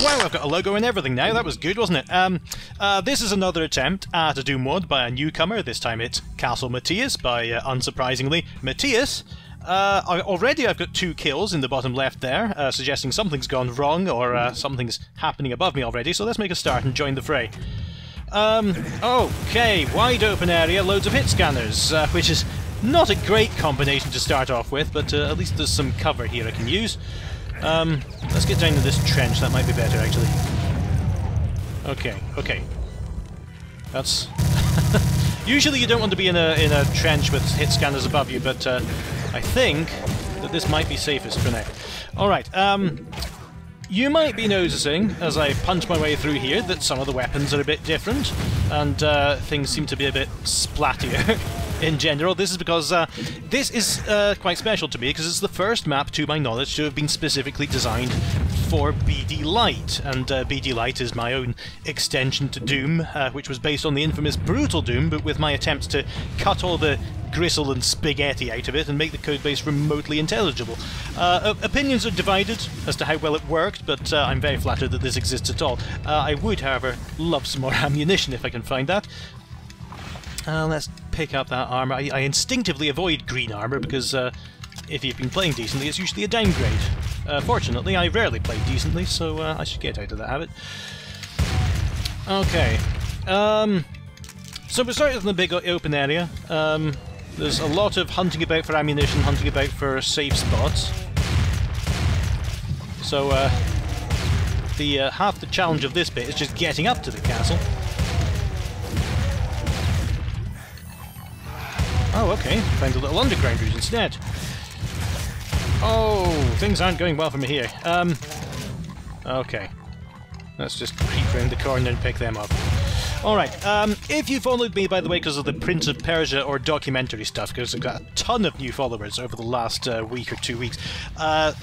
Wow, I've got a logo and everything now. That was good, wasn't it? This is another attempt at a Doom mod by a newcomer. This time it's Castle Matias by, unsurprisingly, Matias. Already I've got 2 kills in the bottom left there, suggesting something's gone wrong or something's happening above me already, so let's make a start and join the fray. Okay, wide open area, loads of hit scanners, which is not a great combination to start off with, but at least there's some cover here I can use. Let's get down to this trench, that might be better actually. Okay. That's... Usually you don't want to be in a trench with hit scanners above you, but I think that this might be safest for now. Alright, you might be noticing, as I punch my way through here, that some of the weapons are a bit different, and things seem to be a bit splattier in general. This is because this is quite special to me, because it's the first map, to my knowledge, to have been specifically designed for BD Light, and BD Light is my own extension to Doom, which was based on the infamous Brutal Doom, but with my attempts to cut all the gristle and spaghetti out of it and make the codebase remotely intelligible. Opinions are divided as to how well it worked, but I'm very flattered that this exists at all. I would, however, love some more ammunition if I can find that. Let's pick up that armour. I instinctively avoid green armour because if you've been playing decently, it's usually a downgrade. Fortunately, I rarely play decently, so I should get out of that habit. Okay. So we're starting in the big open area. There's a lot of hunting about for ammunition, hunting about for safe spots. So half the challenge of this bit is just getting up to the castle. Oh, okay. Found a little underground route instead. Oh, things aren't going well for me here. Okay. Let's just creep round the corner and pick them up. Alright, if you followed me, by the way, because of the Prince of Persia or documentary stuff, because I've got a ton of new followers over the last week or 2 weeks,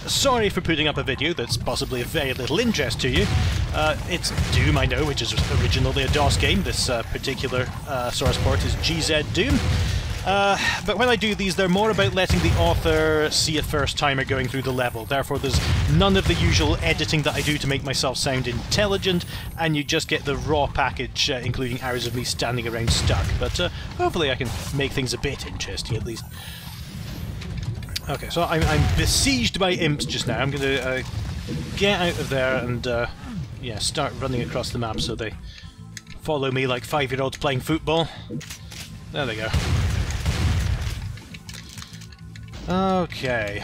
sorry for putting up a video that's possibly of very little interest to you. It's Doom, I know, which is originally a DOS game. This particular source port is GZ Doom. But when I do these, they're more about letting the author see a first-timer going through the level. Therefore, there's none of the usual editing that I do to make myself sound intelligent, and you just get the raw package, including hours of me standing around stuck. But hopefully I can make things a bit interesting, at least. Okay, so I'm besieged by imps just now. I'm going to get out of there and yeah, start running across the map so they follow me like 5-year-olds playing football. There they go. Okay,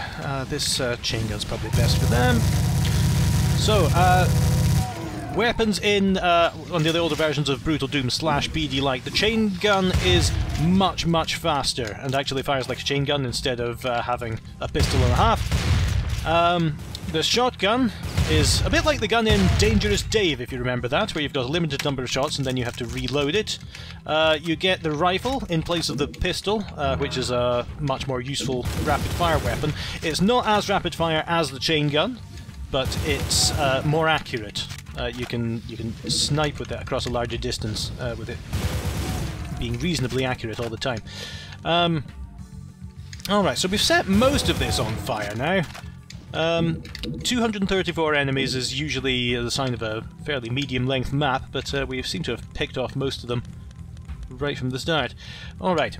this chain gun's probably best for them. So, weapons in on the older versions of Brutal Doom / BD Light, the chain gun is much faster and actually fires like a chain gun instead of having a pistol and a half. The shotgun is a bit like the gun in Dangerous Dave, if you remember that, where you've got a limited number of shots and then you have to reload it. You get the rifle in place of the pistol, which is a much more useful rapid-fire weapon. It's not as rapid-fire as the chain gun, but it's more accurate. You can snipe with it across a larger distance, with it being reasonably accurate all the time. Alright, so we've set most of this on fire now. 234 enemies is usually the sign of a fairly medium-length map, but we seem to have picked off most of them right from the start. Alright.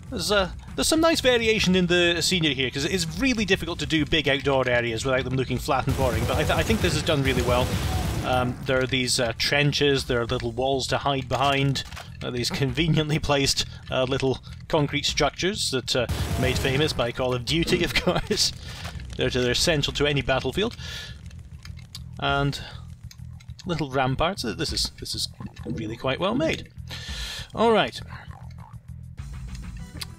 There's some nice variation in the scenery here, because it's really difficult to do big outdoor areas without them looking flat and boring, but I think this is done really well. There are these trenches, there are little walls to hide behind, these conveniently placed little concrete structures that made famous by Call of Duty, of course. They're essential to any battlefield. And little ramparts. This is really quite well made. Alright.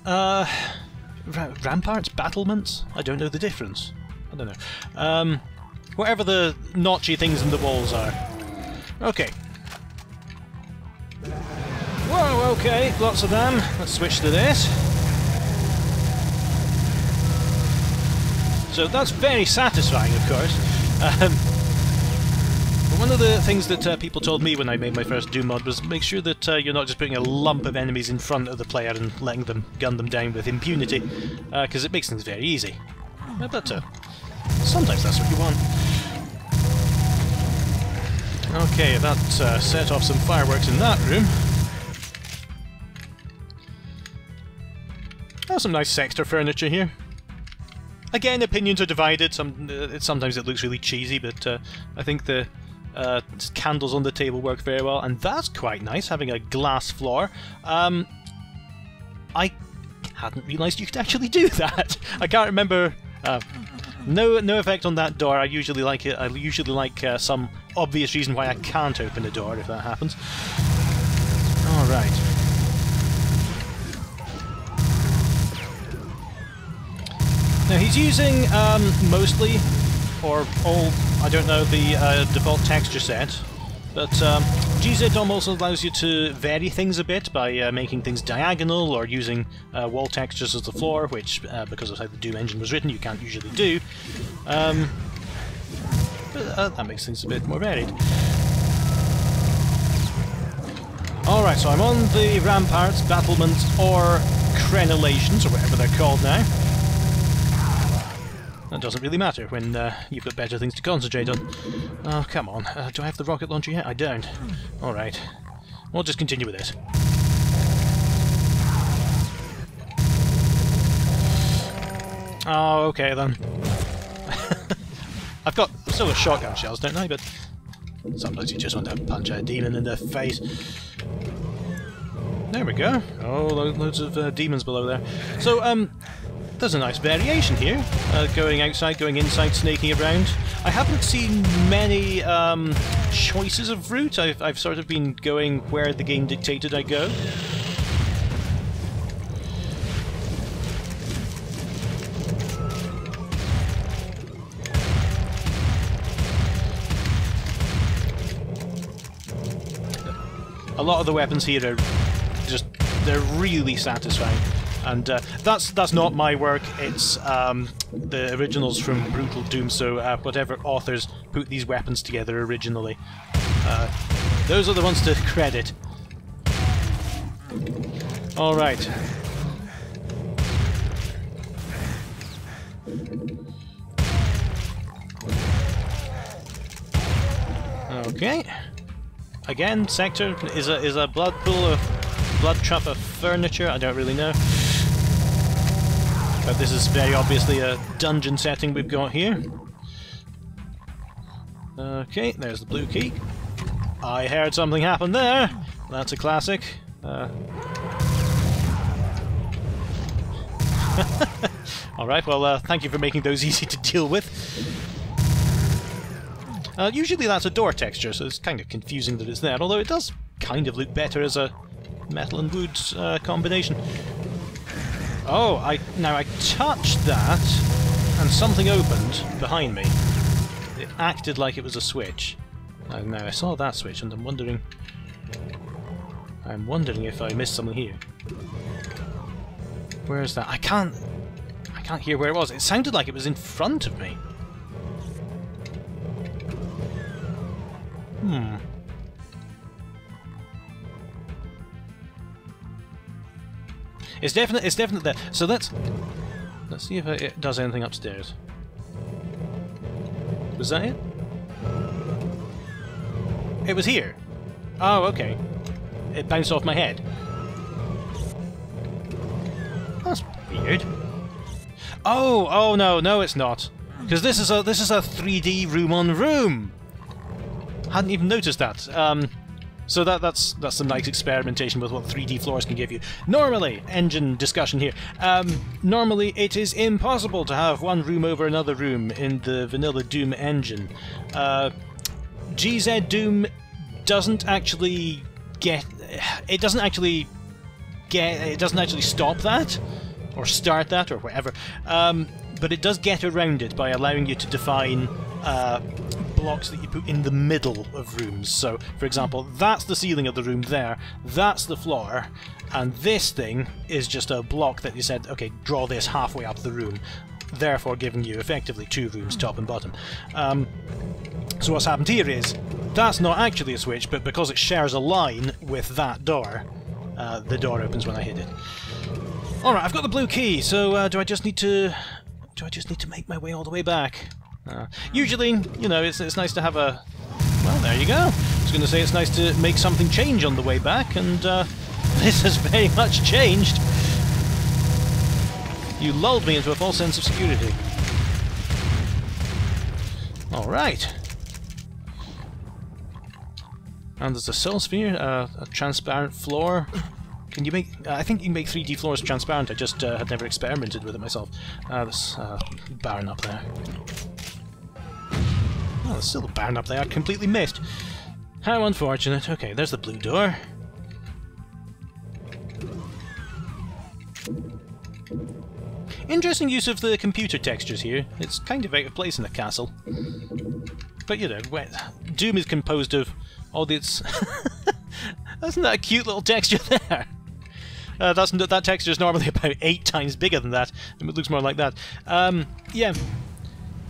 Ramparts? Battlements? I don't know the difference. I don't know. Whatever the notchy things in the walls are. Okay. Whoa, okay, lots of them. Let's switch to this. So that's very satisfying, of course. But one of the things that people told me when I made my first Doom mod was make sure that you're not just putting a lump of enemies in front of the player and letting them gun them down with impunity, because it makes things very easy. But sometimes that's what you want. Okay, that set off some fireworks in that room. Oh, some nice sector furniture here. Again, opinions are divided. Sometimes it looks really cheesy, but I think the candles on the table work very well, and that's quite nice, having a glass floor. I hadn't realised you could actually do that. I can't remember. No effect on that door. I usually like it. I usually like some obvious reason why I can't open a door if that happens. All right. Now he's using mostly, or all, I don't know, the default texture set, but GZ-DOM also allows you to vary things a bit by making things diagonal or using wall textures as the floor, which, because of how the Doom engine was written, you can't usually do. But that makes things a bit more varied. Alright, so I'm on the ramparts, battlements, or crenellations, or whatever they're called now. That doesn't really matter when you've got better things to concentrate on. Oh, come on. Do I have the rocket launcher yet? I don't. Alright. We'll just continue with this. Oh, okay then. I've still got shotgun shells, don't I? But sometimes you just want to punch a demon in the face. There we go. Oh, loads of demons below there. So, there's a nice variation here. Going outside, going inside, snaking around. I haven't seen many choices of route. I've sort of been going where the game dictated I go. A lot of the weapons here are they're really satisfying. And that's not my work, it's the originals from Brutal Doom, so whatever authors put these weapons together originally. Those are the ones to credit. Alright. Okay. Again, sector is a blood pool of blood trap of furniture, I don't really know. But this is very obviously a dungeon setting we've got here. Okay, there's the blue key. I heard something happen there! That's a classic. Alright, well, thank you for making those easy to deal with. Usually that's a door texture, so it's kind of confusing that it's there, although it does kind of look better as a metal and wood combination. Oh, now I touched that, and something opened behind me. It acted like it was a switch. And now I saw that switch, and I'm wondering if I missed something here. Where is that? I can't hear where it was. It sounded like it was in front of me. It's definitely there. So let's see if it does anything upstairs. Was that it? It was here. Oh, okay. It bounced off my head. That's weird. Oh no, it's not. Because this is a 3D room on room. Hadn't even noticed that. So that's some nice experimentation with what 3D floors can give you. Normally, engine discussion here, normally it is impossible to have one room over another room in the vanilla Doom engine. GZ Doom doesn't actually stop that, or start that, or whatever, but it does get around it by allowing you to define blocks that you put in the middle of rooms. So, for example, that's the ceiling of the room there, that's the floor, and this thing is just a block that you said, okay, draw this halfway up the room, therefore giving you effectively two rooms, top and bottom. So what's happened here is, that's not actually a switch, but because it shares a line with that door, the door opens when I hit it. Alright, I've got the blue key, so do I just need to make my way all the way back? Usually, you know, it's nice to have a Well, there you go. I was going to say it's nice to make something change on the way back, and this has very much changed. You lulled me into a false sense of security. Alright. And there's a cell sphere, a transparent floor. Can you make... I think you can make 3D floors transparent, I just had never experimented with it myself. There's a barn up there. Oh, there's still a barn up there, I completely missed. How unfortunate. Okay, there's the blue door. Interesting use of the computer textures here. It's kind of out of place in a castle. But you know, Doom is composed of all these... Isn't that a cute little texture there? That texture is normally about 8 times bigger than that. It looks more like that. Yeah.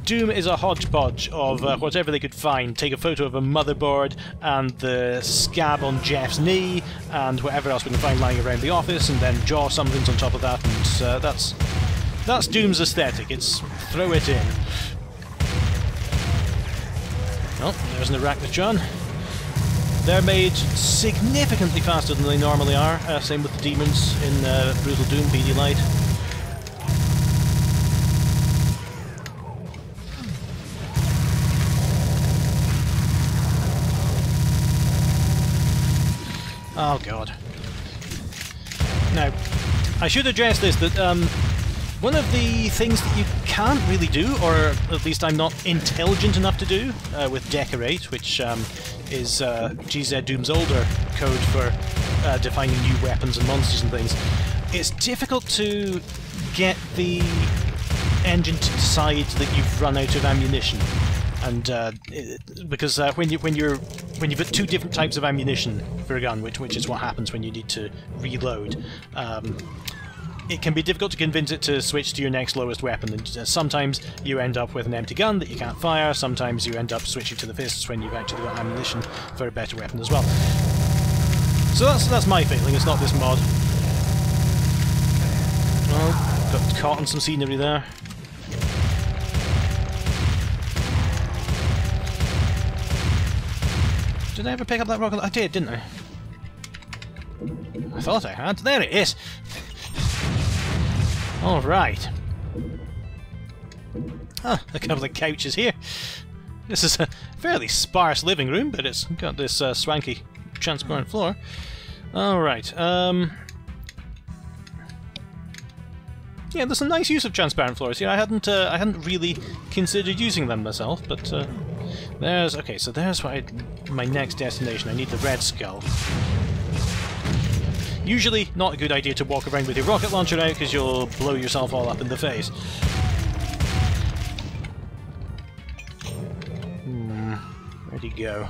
Doom is a hodgepodge of whatever they could find. Take a photo of a motherboard and the scab on Jeff's knee and whatever else we can find lying around the office, and then draw some things on top of that, and that's Doom's aesthetic. It's throw it in. Oh, there's an Arachnotron. They're made significantly faster than they normally are. Same with the demons in Brutal Doom, PD Light. Oh god. Now, I should address this, that one of the things that you can't really do, or at least I'm not intelligent enough to do, with Decorate, which is GZ Doom's older code for defining new weapons and monsters and things, it's difficult to get the engine to decide that you've run out of ammunition. And because when you've got 2 different types of ammunition for a gun, which is what happens when you need to reload, it can be difficult to convince it to switch to your next lowest weapon. And sometimes you end up with an empty gun that you can't fire. Sometimes you end up switching to the fists when you've actually got ammunition for a better weapon as well. So that's my feeling. It's not this mod. Well, got caught on some scenery there. Did I ever pick up that rocket? I did, didn't I? I thought I had. There it is! Alright. Ah, a couple of couches here. This is a fairly sparse living room, but it's got this swanky transparent floor. Alright, yeah, there's a nice use of transparent floors here. I hadn't really considered using them myself, but there's... Okay, so there's my next destination. I need the Red Skull. Usually not a good idea to walk around with your rocket launcher out, because you'll blow yourself all up in the face. Where'd he go?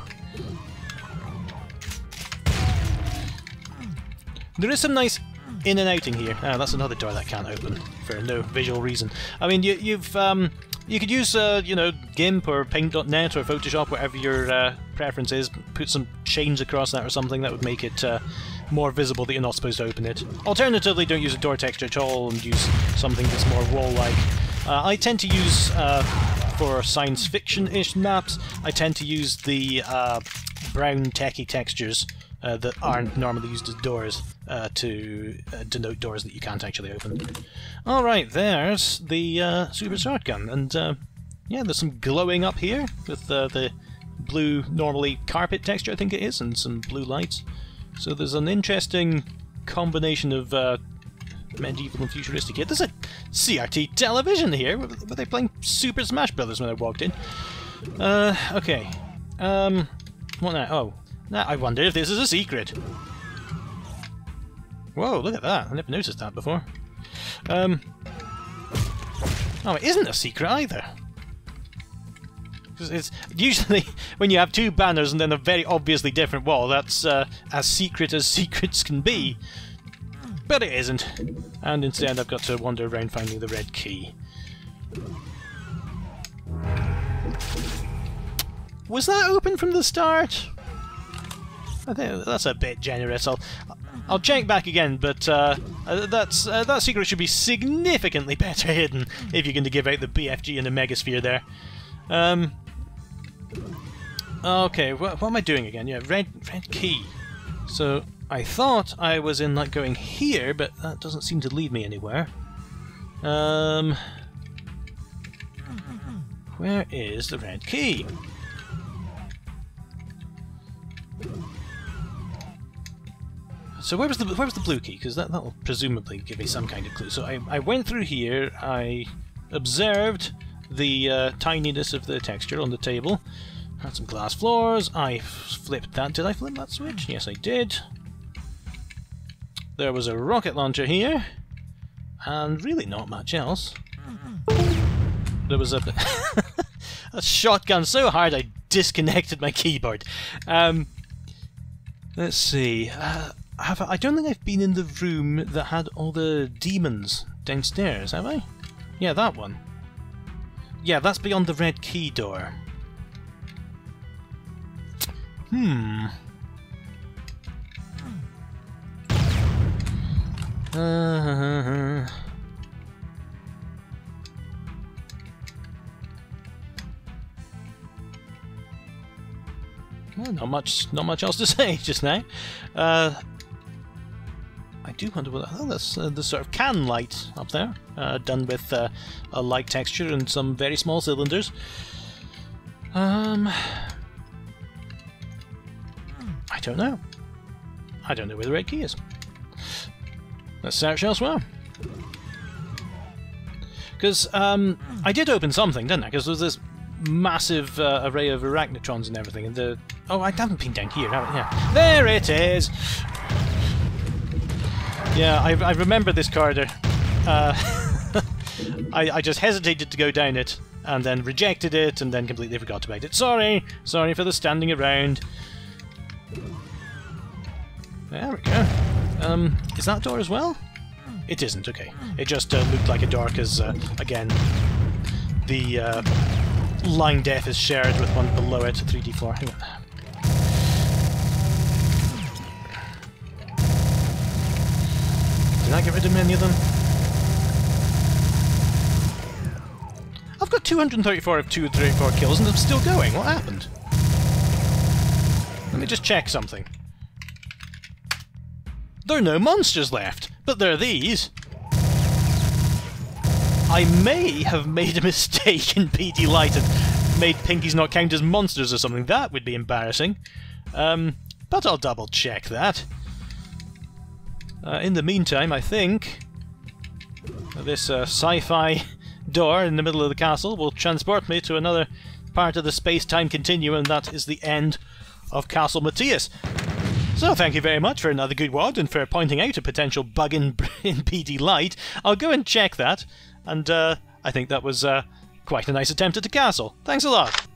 There is some nice in and outing here. Ah, that's another door that can't open for no visual reason. I mean, you could use you know, GIMP or Paint.net or Photoshop, whatever your preference is. Put some chains across that or something that would make it more visible that you're not supposed to open it. Alternatively, don't use a door texture at all and use something that's more wall-like. I tend to use, for science fiction-ish maps, I tend to use the brown techie textures that aren't normally used as doors to denote doors that you can't actually open. Alright, there's the super shotgun, and yeah, there's some glowing up here with the blue, normally carpet texture I think it is, and some blue lights. So there's an interesting combination of medieval and futuristic here. There's a CRT television here! Were they playing Super Smash Brothers when I walked in? Okay. What now? Oh. Now I wonder if this is a secret. Whoa, look at that. I never noticed that before. Oh, it isn't a secret either. It's usually when you have 2 banners and then a very obviously different wall, that's as secrets can be. But it isn't. And instead I've got to wander around finding the red key. Was that open from the start? I think that's a bit generous. I'll check back again, but that secret should be significantly better hidden if you're going to give out the BFG and the Megasphere there. Okay, what am I doing again? Yeah, red key. So I thought I was in like going here, but that doesn't seem to lead me anywhere. Where is the red key? So where was the blue key? Because that'll presumably give me some kind of clue. So I went through here. I observed the tininess of the texture on the table. Had some glass floors. I flipped that. Did I flip that switch? Yes, I did. There was a rocket launcher here, and really not much else. There was a a shotgun so hard I disconnected my keyboard. Let's see. I don't think I've been in the room that had all the demons downstairs, have I? Yeah, that one. Yeah, that's beyond the red key door. Well, not much else to say just now. I do wonder what... Oh, that's the sort of can light up there, done with a light texture and some very small cylinders. I don't know. I don't know where the red key is. Let's search elsewhere. Because I did open something, didn't I? Because there was this massive array of arachnotrons and everything. And the... Oh, I haven't been down here, have I? Yeah. There it is! Yeah, I remember this corridor. I just hesitated to go down it, and then rejected it, and then completely forgot about it. Sorry! Sorry for the standing around. There we go. Is that door as well? It isn't, okay. It just looked like a door because, again, the line depth is shared with one below it, a 3D floor. Hang on. Did I get rid of many of them? I've got 234 of 234 kills and I'm still going. What happened? Let me just check something. There are no monsters left, but there are these. I may have made a mistake in PD Light and made Pinkies not count as monsters or something. That would be embarrassing. But I'll double check that. In the meantime, I think this sci-fi door in the middle of the castle will transport me to another part of the space-time continuum, and that is the end of Castle Matias. So thank you very much for another good wad and for pointing out a potential bug in PD Light. I'll go and check that, and I think that was quite a nice attempt at the castle. Thanks a lot.